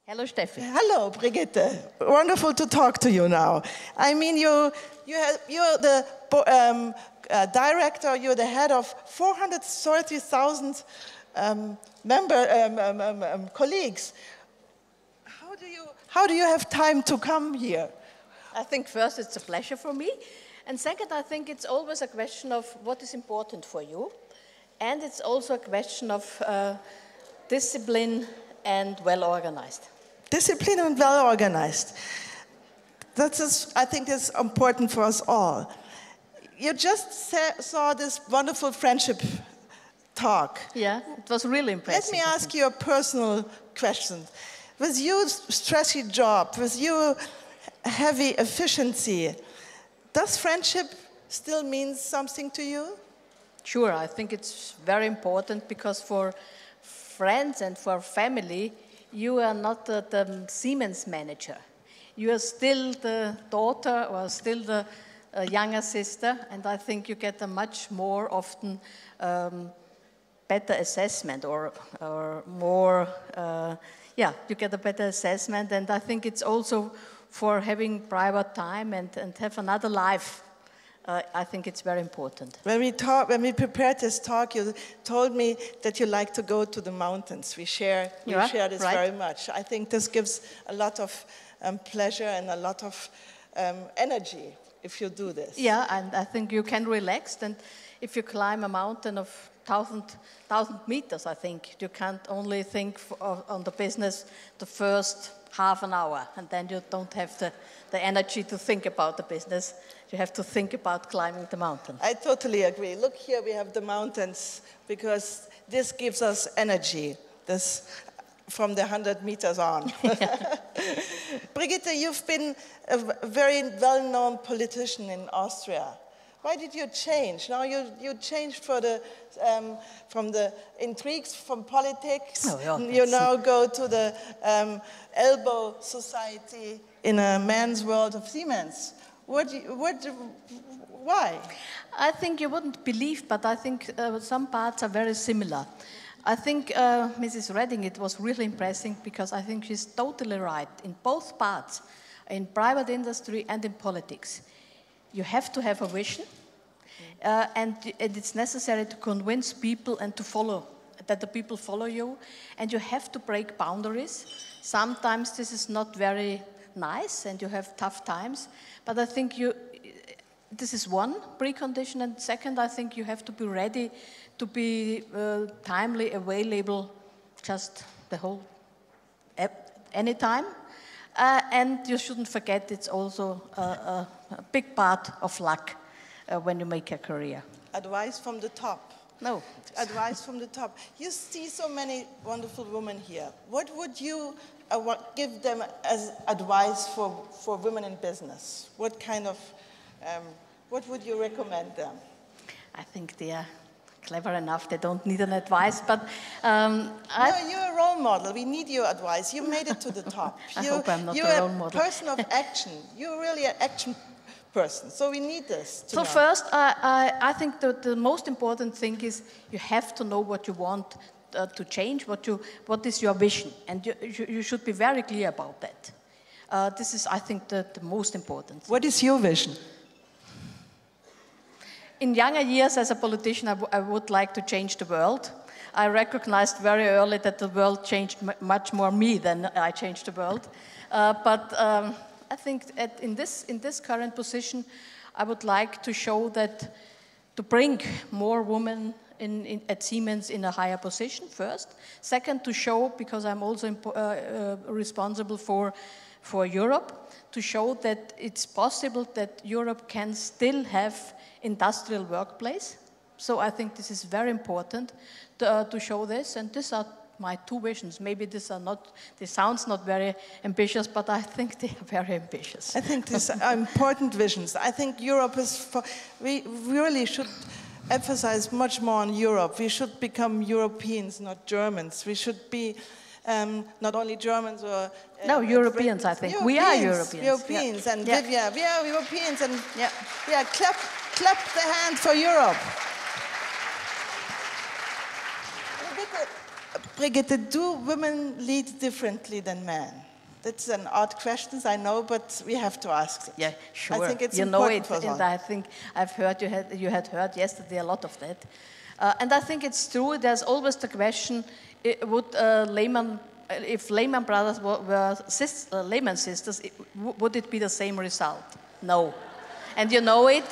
Hello, Steffi. Hello, Brigitte. Wonderful to talk to you now. I mean, you're the director, you're the head of 430,000 colleagues. How do you have time to come here? I think first it's a pleasure for me. And second, I think it's always a question of what is important for you. And it's also a question of discipline and well-organized. Discipline and well-organized. I think is important for us all. You just saw this wonderful friendship talk. Yeah, it was really impressive. Let me ask you a personal question. With your stressy job, with your heavy efficiency, does friendship still mean something to you? Sure, I think it's very important because for friends and for family, you are not the Siemens manager. You are still the daughter or still the younger sister, and I think you get a much more often better assessment or more, you get a better assessment, and I think it's also for having private time and have another life. I think it's very important. When we prepared this talk, you told me that you like to go to the mountains. We share this very much. I think this gives a lot of pleasure and a lot of energy if you do this. Yeah, and I think you can relax. And if you climb a mountain of 1,000 meters, I think you can't only think on the business the first half an hour, and then you don't have the energy to think about the business. You have to think about climbing the mountain. I totally agree. Look, here we have the mountains because this gives us energy. This from the 100 meters on. Brigitte, you've been a very well-known politician in Austria. Why did you change? Now you changed from the intrigues from politics. You now go to the elbow society in a man's world of Siemens. Why? I think you wouldn't believe, but I think some parts are very similar. I think Mrs. Redding, it was really impressive because I think she's totally right in both parts, in private industry and in politics. You have to have a vision, and it's necessary to convince people and to follow, that the people follow you, and you have to break boundaries. Sometimes this is not very nice and you have tough times, but I think this is one precondition, and second, I think you have to be ready to be timely available just anytime. And you shouldn't forget it's also a big part of luck when you make a career. Advice from the top. No. Advice from the top. You see so many wonderful women here. What would you give them as advice for women in business? What kind of, what would you recommend them? I think they are clever enough, they don't need an advice, but... No, you're a role model. We need your advice. You made it to the top. I hope I'm not a role model. You're a person of action. You're really an action person. So we need this. So first, I think the most important thing is you have to know what you want to change, what is your vision, and you should be very clear about that. This is, I think, the most important. What is your vision? In younger years, as a politician, I would like to change the world. I recognized very early that the world changed much more me than I changed the world. But I think in this current position, I would like to show that to bring more women at Siemens in a higher position first. Second, to show, because I'm also responsible for Europe, to show that it's possible that Europe can still have industrial workplace. So I think this is very important to show this, and these are my two visions. Maybe this sounds not very ambitious, but I think they are very ambitious. I think these are important visions. I think Europe we really should emphasize much more on Europe. We should become Europeans, not Germans. We should be not only Germans or... no, Europeans, I think. We are Europeans. Europeans, yeah. And yeah. We are Europeans, and yeah, clap the hand for Europe. Brigitte, do women lead differently than men? That's an odd question, I know, but we have to ask it. Yeah, sure. I think it's you know important it, for and I think I've heard you had heard yesterday a lot of that. And I think it's true. There's always the question: would if Lehman Brothers were Lehman sisters, would it be the same result? No. And you know it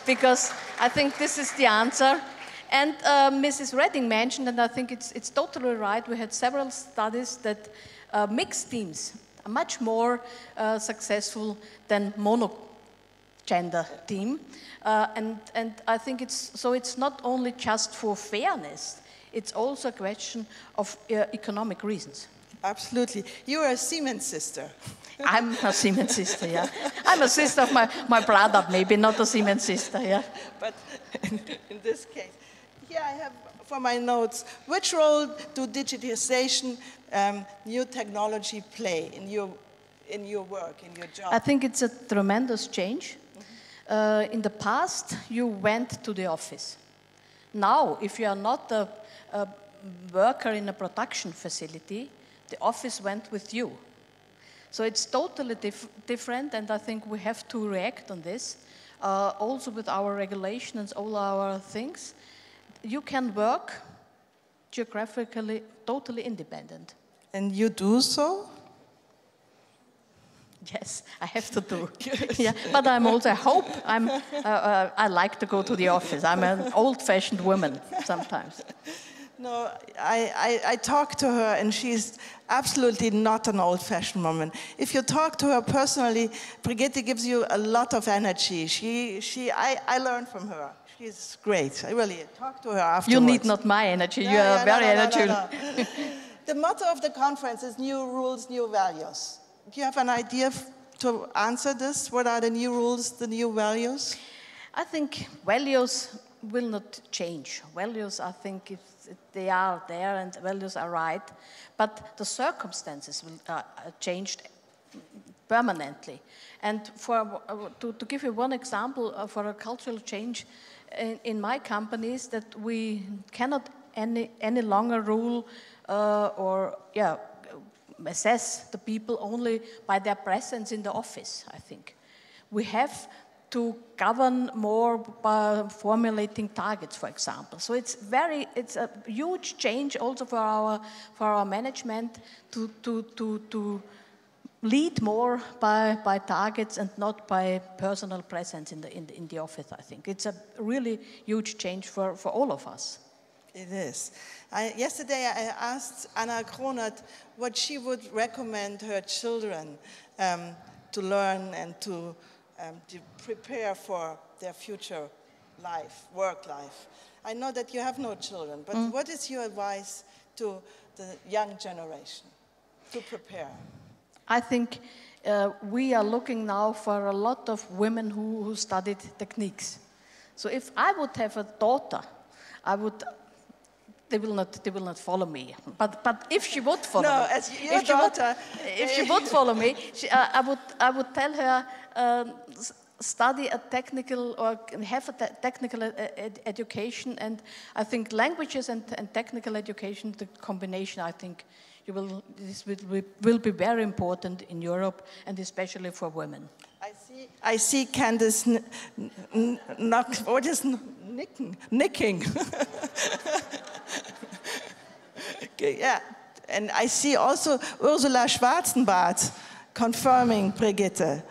because I think this is the answer. And Mrs. Redding mentioned, and I think it's totally right. We had several studies that mixed teams are much more successful than mono-gender team. And I think it's not only just for fairness, it's also a question of economic reasons. Absolutely. You are a Siemens sister. I'm a Siemens sister, yeah. I'm a sister of my brother, maybe not a Siemens sister, yeah. But in this case, here I have for my notes, which role do digitization, new technology play in your work, in your job? I think it's a tremendous change. In the past, you went to the office. Now, if you are not a worker in a production facility, the office went with you. So it's totally different, and I think we have to react on this. Also with our regulations, all our things, you can work geographically totally independent. And you do so? Yes, I have to do. Yeah, but I'm also, I like to go to the office. I'm an old-fashioned woman sometimes. No, I talk to her, and she's absolutely not an old-fashioned woman. If you talk to her personally, Brigitte gives you a lot of energy. I learn from her. She's great. I really talk to her afterwards. You need not my energy. You are very energetic. The motto of the conference is new rules, new values. Do you have an idea to answer this? What are the new rules, the new values? I think values will not change. Values, I think, they are there and values are right, but the circumstances will change permanently. And to give you one example for a cultural change in my companies, that we cannot any longer rule assess the people only by their presence in the office, I think. We have to govern more by formulating targets, for example. So it's a huge change also for our management to lead more by targets and not by personal presence in the office, I think. It's a really huge change for all of us. It is. Yesterday I asked Anna Kronert what she would recommend her children to learn and to prepare for their future life, work life. I know that you have no children, but what is your advice to the young generation to prepare? I think we are looking now for a lot of women who studied techniques. So if I would have a daughter, they will not follow me. But if she would follow me, as your daughter, if she would follow me, I would tell her study a technical or have a technical education. And I think languages and technical education, the combination, I think this will be very important in Europe and especially for women. I see Candice nicking. Yeah, and I see also Ursula Schwarzenbart confirming Brigitte.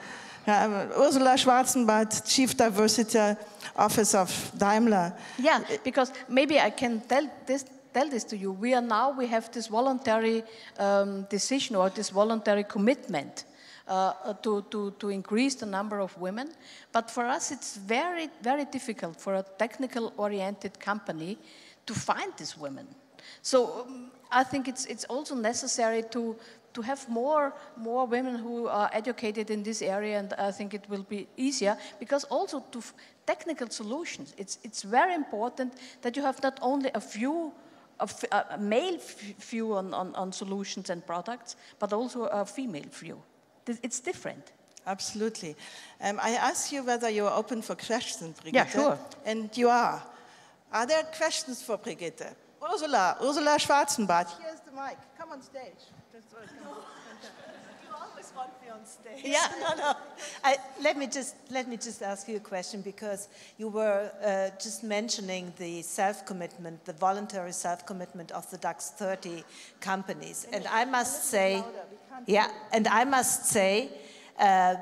Ursula Schwarzenbart, Chief Diversity Officer of Daimler. Yeah, because maybe I can tell this to you. We have this voluntary decision or this voluntary commitment to increase the number of women. But for us, it's very, very difficult for a technical-oriented company to find these women. So I think it's also necessary to have more women who are educated in this area, and I think it will be easier, because also to technical solutions, it's very important that you have not only a male view on solutions and products, but also a female view. It's different. Absolutely. I asked you whether you are open for questions, Brigitte. Yeah, sure. And you are. Are there questions for Brigitte? Ursula Schwarzenbart, here's the mic. Come on stage. You always want me on stage. Yeah, no. Let me just ask you a question, because you were just mentioning the self-commitment, the voluntary self-commitment of the DAX 30 companies, and I must say,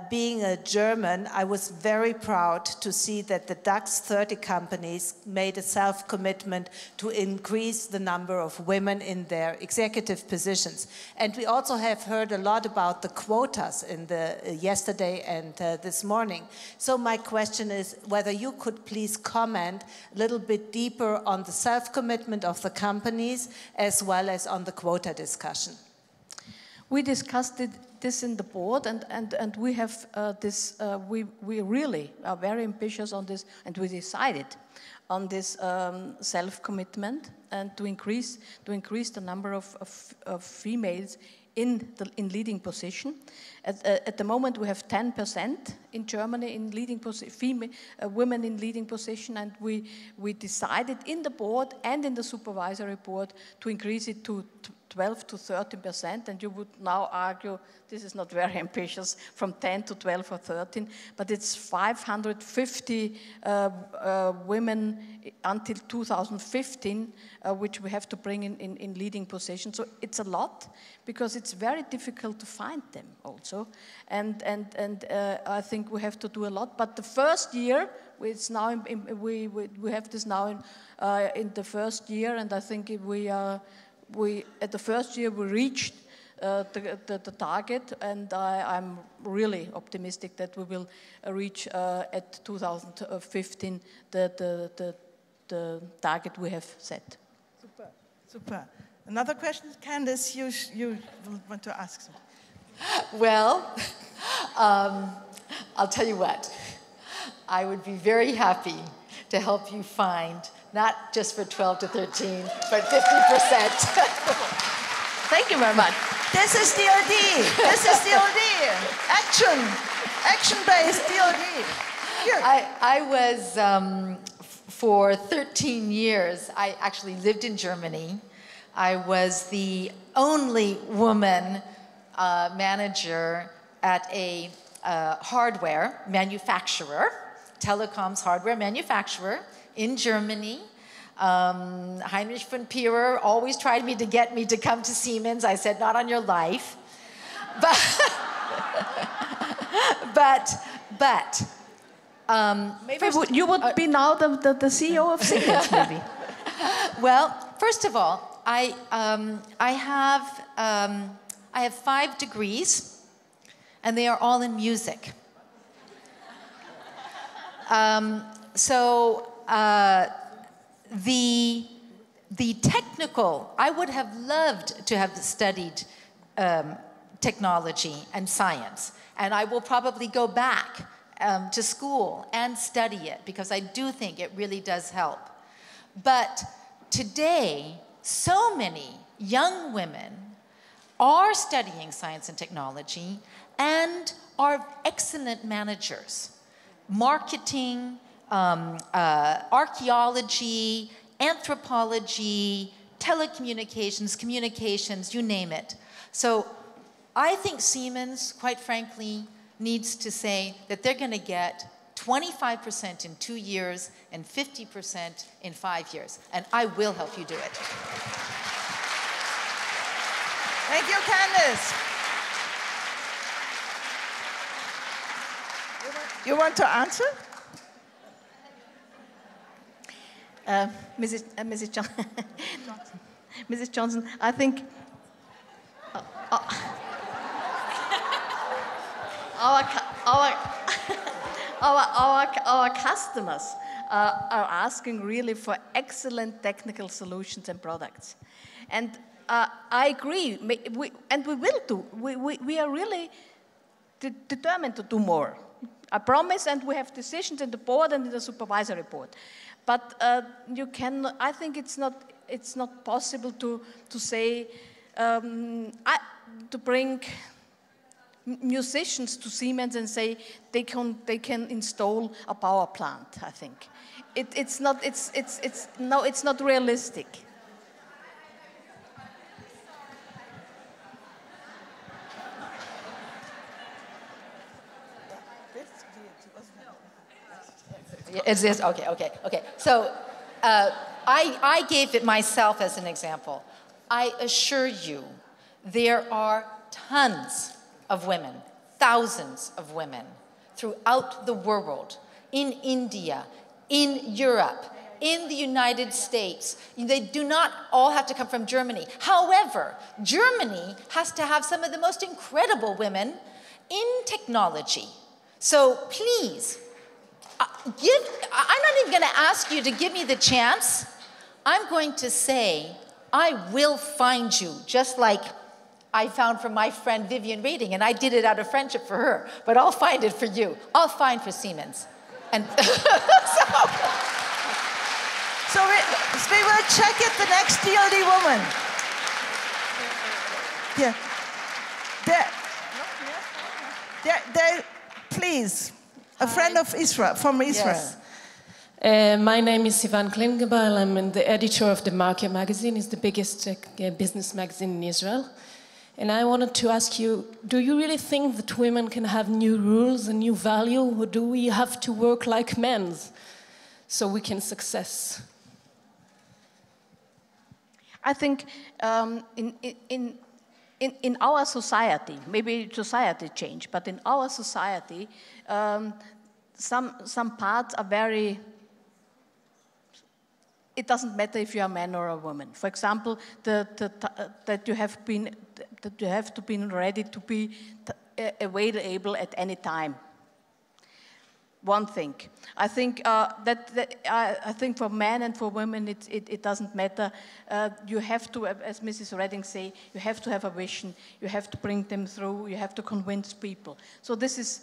being a German, I was very proud to see that the DAX 30 companies made a self-commitment to increase the number of women in their executive positions. And we also have heard a lot about the quotas in the yesterday and this morning. So my question is whether you could please comment a little bit deeper on the self-commitment of the companies as well as on the quota discussion. We discussed this in the board, and we have we really are very ambitious on this, and we decided on this self-commitment and to increase the number of females in leading position. At the moment, we have 10% in Germany in leading women in leading position, and we decided in the board and in the supervisory board to increase it to 12 to 13%, and you would now argue this is not very ambitious, from 10 to 12 or 13, but it's 550 women until 2015, which we have to bring in leading positions. So it's a lot, because it's very difficult to find them also, and I think we have to do a lot. But the first year, it's now we have this now in the first year, and I think at the first year we reached the target, and I'm really optimistic that we will reach at 2015 the target we have set. Super. Another question, Candice, you want to ask something? Well, I'll tell you what. I would be very happy to help you find, not just for 12 to 13, but 50%. Thank you very much. This is DLD. This is DLD. Action-based DLD. Here. I was, for 13 years, I actually lived in Germany. I was the only woman manager at a hardware manufacturer, telecoms hardware manufacturer in Germany. Heinrich von Pierer always tried to get me to come to Siemens. I said, not on your life. But maybe you would be now the CEO of Siemens, maybe. Well, first of all, I have 5 degrees, and they are all in music. The technical, I would have loved to have studied technology and science, and I will probably go back to school and study it, because I do think it really does help. But today, so many young women are studying science and technology and are excellent managers. Marketing, archaeology, anthropology, telecommunications, communications, you name it. So I think Siemens, quite frankly, needs to say that they're going to get 25% in 2 years and 50% in 5 years. And I will help you do it. Thank you, Candice. You want to answer? Mrs. Johnson, I think our customers are asking really for excellent technical solutions and products, and I agree. And we will do. We are really determined to do more. I promise, and we have decisions in the board and in the supervisory board. But I think it's not possible to say to bring musicians to Siemens and say they can install a power plant. I think it's not realistic. Is this okay? Okay. So I gave it myself as an example. I assure you, there are tons of women, thousands of women throughout the world, in India, in Europe, in the United States. They do not all have to come from Germany. However, Germany has to have some of the most incredible women in technology. So please, I'm not even going to ask you to give me the chance. I'm going to say, I will find you, just like I found for my friend Vivian Rating, and I did it out of friendship for her, but I'll find it for you. I'll find for Siemens. And So we will check it the next DLDwoman. Yeah. There, please. A friend of Israel, from Israel. Yes. My name is Sivan Klingebal. I'm the editor of The Market magazine. It's the biggest business magazine in Israel. And I wanted to ask you, do you really think that women can have new rules and new value, or do we have to work like men so we can success? I think in our society, maybe society changed, but in our society, some parts are very. It doesn't matter if you're a man or a woman. For example, that you have to be ready to be available at any time. One thing. I think I think for men and for women it doesn't matter. You have to, as Mrs. Redding say, you have to have a vision. You have to bring them through. You have to convince people. So this is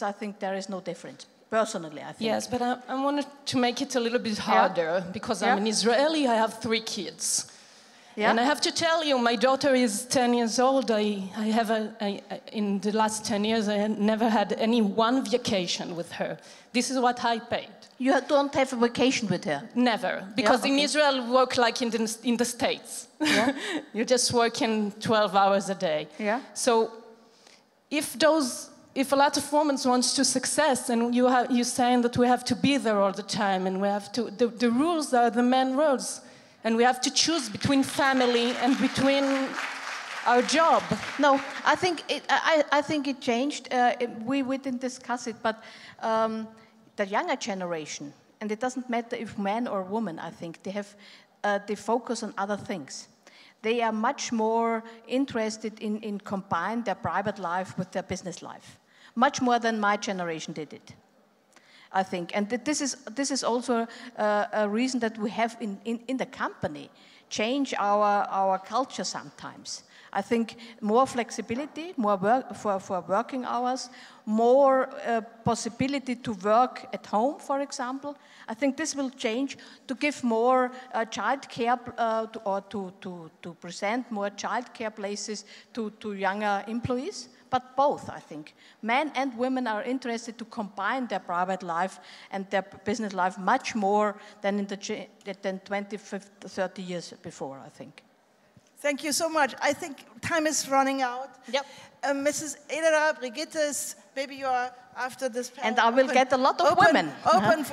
I think there is no difference. Personally, I think. Yes, but I wanted to make it a little bit harder because I'm an Israeli. I have 3 kids. Yeah. And I have to tell you, my daughter is 10 years old. In the last 10 years, I had never had one vacation with her. This is what I paid. You don't have a vacation with her? Never. Because in Israel, we work like in the States. Yeah. You're just working 12 hours a day. Yeah. So if a lot of women want to success, and you're saying that we have to be there all the time, and we have to, the rules are the men rules. And we have to choose between family and between our job. No, I think it changed. We didn't discuss it, but the younger generation, and it doesn't matter if man or woman, I think, they focus on other things. They are much more interested in combine their private life with their business life, much more than my generation did it. I think, and this is also a reason that we have in the company change our culture sometimes. I think more flexibility, more work for working hours, more possibility to work at home, for example. I think this will change to give more childcare or to present more childcare places to younger employees. But both, I think. Men and women are interested to combine their private life and their business life much more than 20, 30 years before, I think. Thank you so much. I think time is running out. Yep. Mrs. Ederer, Brigitte, maybe you are after this panel. And I will get a lot of women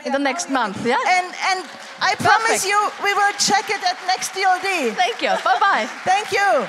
in the next month. Yeah. And I promise you, we will check it at next DLD. Thank you. Bye-bye. Thank you.